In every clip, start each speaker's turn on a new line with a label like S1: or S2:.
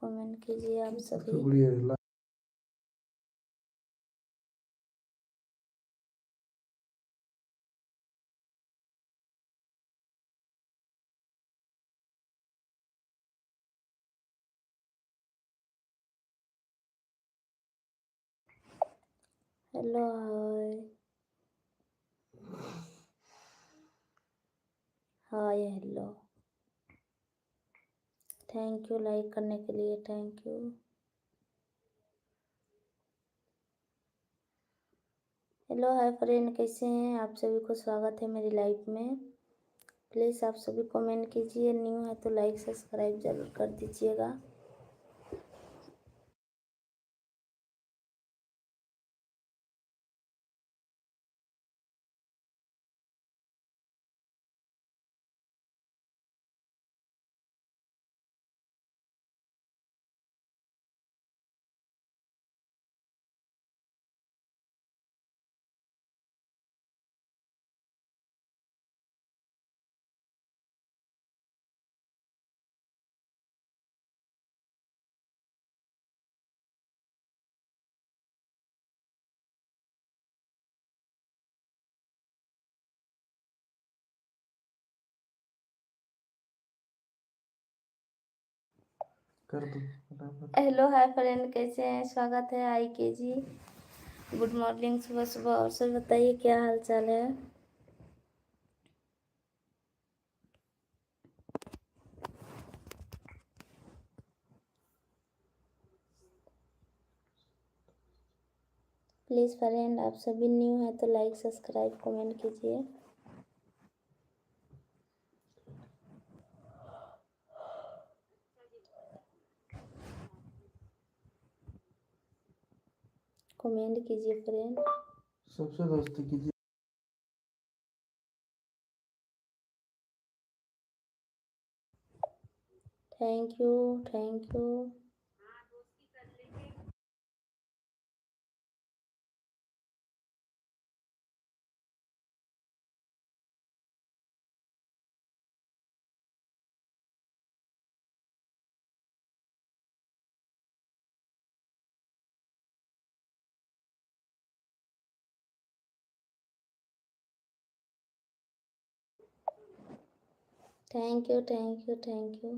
S1: Comment कीजिए आप सभी। Hello hi hello, thank you like करने के लिए, thank you. Hello hi friend, कैसे हैं आप सभी को स्वागत है मेरी लाइफ में। प्लीज़ आप सभी कमेंट कीजिए, न्यू है तो लाइक सब्सक्राइब ज़रूर कर दीजिएगा।
S2: कर दो।
S1: हेलो हाय फ्रेंड, कैसे हैं? स्वागत है आई के जी। गुड मॉर्निंग, सुबह सुबह। और सब बताइए क्या हाल चाल है। प्लीज़ फ्रेंड आप सभी न्यू हैं तो लाइक सब्सक्राइब कमेंट कीजिए। कमेंट कीजिए फ्रेंड।
S2: सबसे दोस्ती कीजिए।
S1: Thank you, thank you. Thank you, thank you, thank you.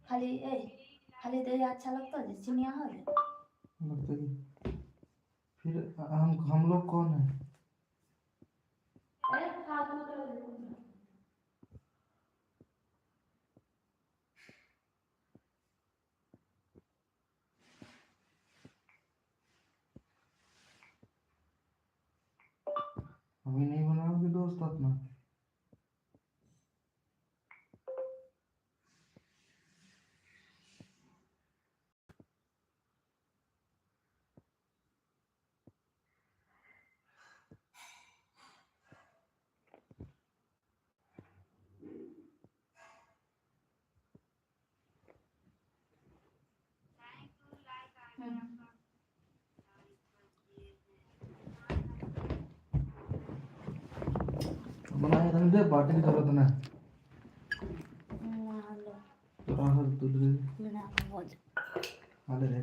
S1: खाली दही अच्छा लगता है चिनिया हो
S2: बताइए फिर हम लोग कौन है? अभी नहीं बनाओगे दोस्त अपना? बनाए रंग दे, बाटी की जरूरत ना तो राहत दूध दे हाले रे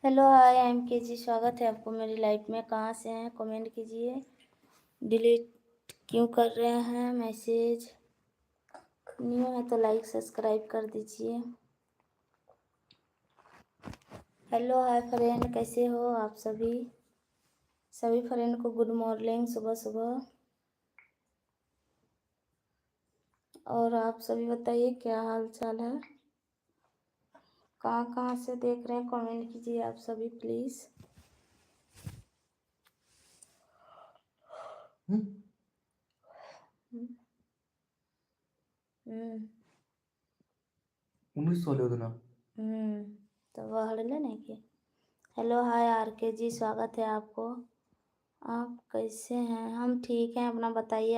S1: हेलो हाय आई एम के जी, स्वागत है आपको मेरी लाइफ में। कहाँ से हैं कमेंट कीजिए। डिलीट क्यों कर रहे हैं मैसेज? न्यू है तो लाइक सब्सक्राइब कर दीजिए। हेलो हाय फ्रेंड, कैसे हो आप सभी? सभी फ्रेंड को गुड मॉर्निंग, सुबह सुबह। और आप सभी बताइए क्या हाल चाल है, कहाँ कहाँ से देख रहे हैं कमेंट कीजिए आप सभी प्लीज़। हम्म
S2: 1900 ले देना।
S1: तो वह नहीं कि हेलो हाय आर के जी, स्वागत है आपको। आप कैसे हैं? हम ठीक हैं, अपना बताइए।